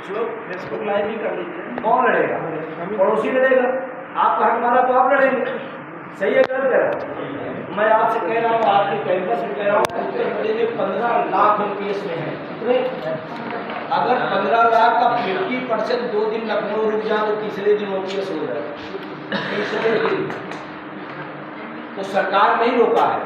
कुछ लोग Facebook live भी कर लीजिए। कौन लड़ेगा? पड़ोसी लड़ेगा। आपका हक मारा तो आप लड़ेंगे। सही है गलत है? मैं आपसे कह रहा हूँ, आपके कैंपस में कह रहा हूँ, उत्तर प्रदेश में 15 लाख MPS में है। कितने? अगर 15 लाख का 50% 2 दिन लखनऊ रुक जाए तो तीसरे दिन OPS हो जाए। तीसरे दिन तो सरकार नहीं रोका है,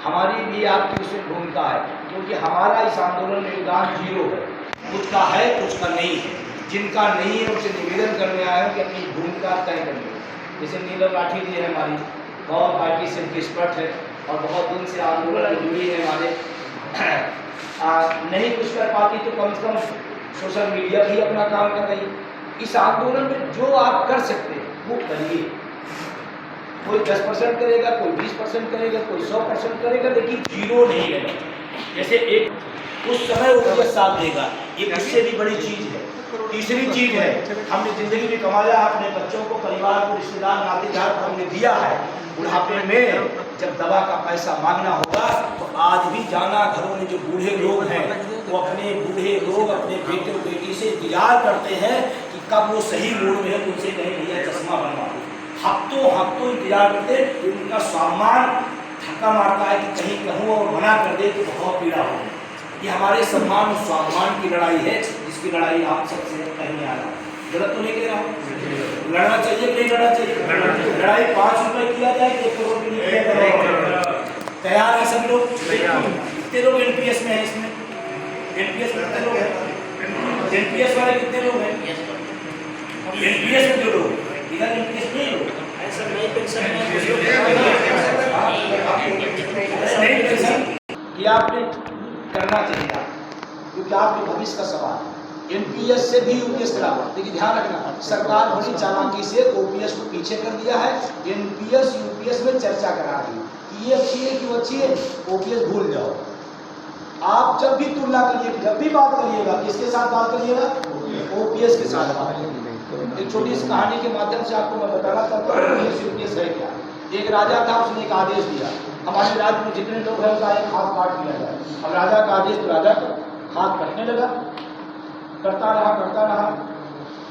हमारी भी आपकी उसमें भूमिका है, क्योंकि हमारा इस आंदोलन में योगदान 0 है। कुछ का है, कुछ का नहीं है। जिनका नहीं है उनसे निवेदन करने आया हूँ कि अपनी भूमिका तय करें। जैसे नीलम राठी जी है हमारी, बहुत IT से एक्सपर्ट है और बहुत दिन से आंदोलन में जुड़ी है हमारे। नहीं कुछ कर पाती तो कम से कम सोशल मीडिया भी अपना काम कर रही। इस आंदोलन में जो आप कर सकते हैं वो करिए। कोई 10% करेगा, कोई 20% करेगा, कोई 100% करेगा, लेकिन 0 नहीं रहेगा। जैसे एक उस समय OPS साथ देगा, ये इससे भी बड़ी चीज़ है। तीसरी चीज़ है, हमने ज़िंदगी में कमाया, अपने बच्चों को, परिवार को, रिश्तेदार नातेदार को हमने दिया है। बुढ़ापे में जब दवा का पैसा मांगना होगा तो आज भी जाना, घरों में जो बूढ़े लोग हैं वो अपने बूढ़े लोग अपने बेटे और बेटी से इंतजार करते हैं कि कब वो सही मूड में है, उनसे कहीं भैया चश्मा बनवा। हफ्तों इंतजार करते, उनका सम्मान धक्का मारता है कि कहीं कहूँ और मना कर दे तो बहुत पीड़ा हो। ये हमारे सम्मान और स्वाभिमान की लड़ाई है, जिसकी लड़ाई आप सबसे कहने आ रहा हूँ। गलत तो नहीं कह रहा हूँ? लड़ना चाहिए कि नहीं लड़ना चाहिए? लड़ाई 5 रुपए किया जाए कि 1 करोड़ के लिए तैयार है सब लोग? कितने लोग NPS में है? इसमें NPS में कितने लोग हैं? NPS वाले कितने लोग हैं? NPS में जो लोग इधर NPS नहीं लोग नहीं पेंशन कि आपने करना चाहिए आप, क्योंकि आपके भविष्य का सवाल है। NPS से भी UPS खराब है। देखिए ध्यान रखना, सरकार बड़ी चालाकी से OPS को पीछे कर दिया है। NPS UPS में चर्चा करा रही है कि ये अच्छी है कि वो अच्छी है, OPS भूल जाओ। आप जब भी तुलना करिए, जब भी बात करिएगा, किसके साथ बात करिएगा? OPS के साथ बात करिएगा। एक छोटी सी कहानी के माध्यम से आपको मैं बताना चाहता हूँ UPS है क्या। एक राजा था, उसने एक आदेश दिया, हमारे राज्य में जितने लोग हैं उनका एक हाथ काट दिया जाए। अब राजा का आदेश, तो राजा का हाथ कटने लगा, करता रहा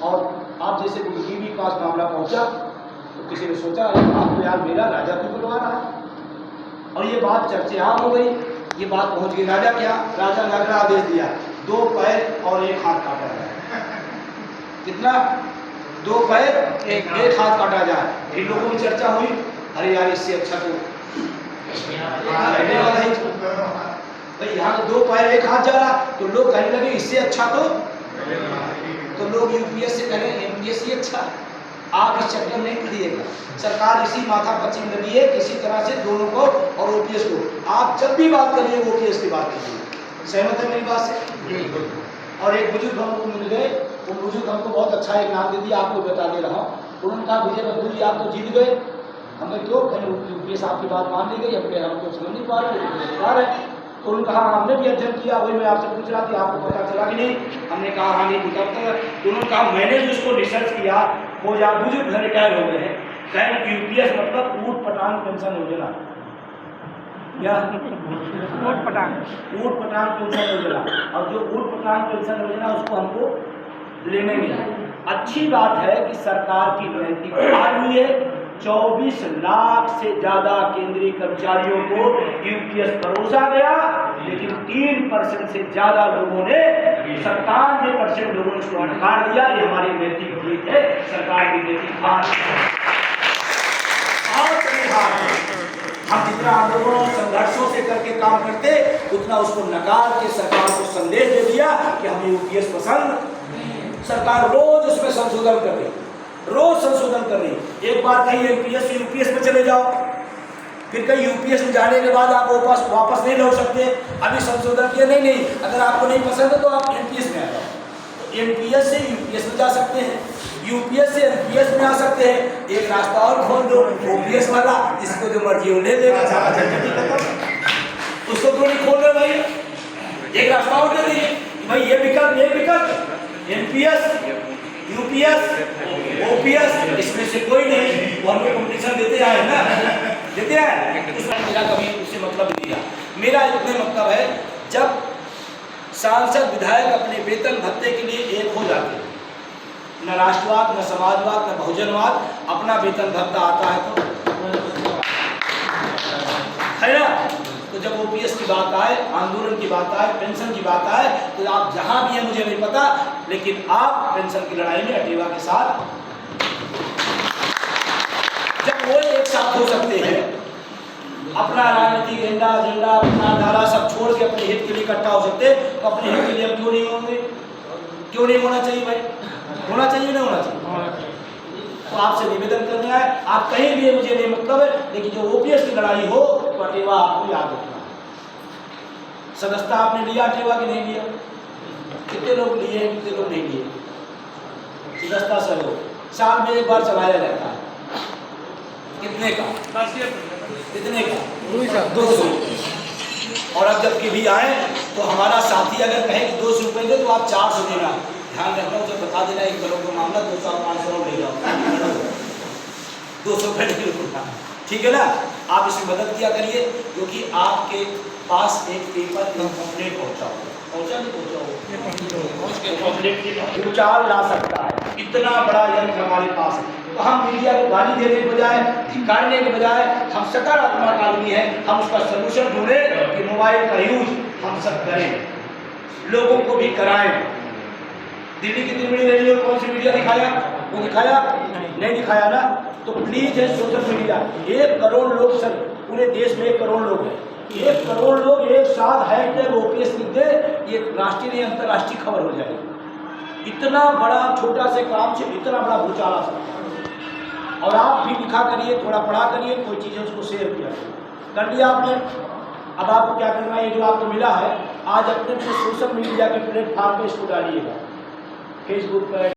और आप जैसे DG के पास मामला पहुंचा तो किसी ने सोचा आप तो यार मेरा राजा क्यों बुलवा रहा है, और ये बात चर्चाआम हो गई। ये बात पहुंच गई राजा क्या, राजा ने अगला आदेश दिया, 2 पैर और 1 हाथ काटा जाए। कितना? 2 पैर 1 हाथ काटा जाए। फिर लोगों में चर्चा हुई, अरे यार इससे अच्छा तो भाई यहाँ 2 पैर 1 हाथ जा रहा, तो लोग कहने लगे इससे अच्छा तो लोग UPS से कह रहे हैं MPS ही अच्छा। आप इस चक्कर नहीं पड़िएगा, सरकार इसी माथा पच्ची में लगी है किसी तरह से दोनों को और OPS को। आप जब भी बात करिए OPS की बात कीजिए। सहमत है मेरी बात से? और एक बुजुर्ग हमको मिल गए, वो बुजुर्ग हमको बहुत अच्छा एक नाम दे दिया, आपको बता दे रहा हूँ। उन्होंने कहा विजय बंधु जी आप तो जीत गए। हमने क्यों? UPS आपकी बात मान ली गई, हमको समझ नहीं पा रहे। तो उन्होंने कहा हमने भी अध्ययन किया, वही मैं आपसे पूछ रहा थी, आपको पता चला कि नहीं? हमने कहा हाँ नहीं पूछा। तो उन्होंने कहा मैंने जो उसको रिसर्च किया वो जा बुजुर्ग रिटायर हो गए हैं, कहें UPS मतलब ऊट पटांग पेंशन योजना। क्या? ऊट पटांग पेंशन योजना। और जो ऊट पटांग पेंशन योजना उसको हमको लेने नहीं। अच्छी बात है कि सरकार की नीति बहाल हुई है। 24 लाख से ज़्यादा केंद्रीय कर्मचारियों को UPS परोसा गया, लेकिन 3% से ज़्यादा लोगों ने, 97% लोगों ने उसको नकार दिया। ये हमारी नैतिक जीत है, सरकार की नैतिक हार। हम जितना आंदोलनों और संघर्षों से करके काम करते, उतना उसको नकार के सरकार को संदेश दे दिया कि हमें UPS पसंद। सरकार रोज उसमें संशोधन कर रही, रोज संशोधन कर रही। एक बार कहीं NPS से UPS में चले जाओ, फिर कहीं UPS में जाने के बाद आप वापस नहीं लौट सकते। अभी संशोधन किया नहीं, अगर आपको नहीं पसंद है तो आप NPS में आ जाओ। तो NPS से UPS में जा सकते हैं, UPS से NPS में आ सकते हैं। एक रास्ता और खोल दो, OPS वाला, इसको जो मर्जी हो ले लेगा, उसको क्यों नहीं खोल रहे भाई? एक रास्ता और दे दीजिए भाई, ये विकल्प NPS UPS OPS, इसमें से कोई नहीं। वो हम लोग कॉम्पिटिशन देते आए ना, देते आए। उसमें मेरा कभी उससे मतलब नहीं था। मेरा इतना मतलब है, जब सांसद विधायक अपने वेतन भत्ते के लिए न राष्ट्रवाद, न समाजवाद, न बहुजनवाद, अपना वेतन भत्ता आता है तो है ना। तो जब ओपीएस की बात आए, आंदोलन की बात आए, पेंशन की बात आए, तो आप जहां भी हैं मुझे नहीं पता, लेकिन आप पेंशन की लड़ाई में अटेवा के साथ, जब वो एक साथ हो सकते हैं, अपना राजनीतिक एजेंडा, अपना धारा सब छोड़ के अपने हित के लिए इकट्ठा हो सकते, तो अपने हित के लिए हम क्यों नहीं होंगे? क्यों नहीं होना चाहिए भाई? होना चाहिए नहीं होना चाहिए? तो आपसे निवेदन करना है, आप कहीं भी मुझे नहीं मतलब है, लेकिन जो ओपीएस की लड़ाई हो तो अटेवा आपको याद रखना। सदस्यता आपने लिया अटेवा की नहीं लिया? कितने लोग लिए हैं, कितने लोग नहीं लिए? सदस्यता सहयोग साल में एक बार चलाया जाता है, कितने का? कितने का? 200। और अब जब भी आए तो हमारा साथी अगर कहे कि 200 रुपये दे तो आप 400 देना, ध्यान रखना, उसे बता देना 1 करोड़ का मामला 200-500 ले जाओ, 200 रुपये नहीं रुकना, ठीक है ना। आप इसमें मदद किया करिए, क्योंकि आपके पास एक पेपर कंप्लीट पहुंचा नहीं पहुंचा भूचाल ला सकता है, इतना बड़ा यंत्र हमारे पास है। तो हम मीडिया को गाली देने के बजाय, धिक्कारने के बजाय, हम सकारात्मक आदमी हैं, हम उसका सलूशन ढूंढें कि मोबाइल का यूज हम सब करें, लोगों को भी कराएं। दिल्ली की दिल्ली रेडियो कौन सी मीडिया दिखाया? वो दिखाया नहीं दिखाया ना। तो प्लीज है सोशल मीडिया, 1 करोड़ लोग सर, पूरे देश में 1 करोड़ लोग हैं, 1 करोड़ लोग एक साथ हैशटैग ओपीएस लिख दे, ये राष्ट्रीय नहीं अंतर्राष्ट्रीय खबर हो जाएगी। इतना बड़ा छोटा से काम से इतना बड़ा भूचाल आ सकता है। और आप भी लिखा करिए, थोड़ा पढ़ा करिए, कोई चीज़ें उसको शेयर किया कर लिया आपने। अब आपको क्या करना है, ये जो आपको मिला है आज अपने सोशल मीडिया के प्लेटफॉर्म पे इसको डालिएगा, फेसबुक पर,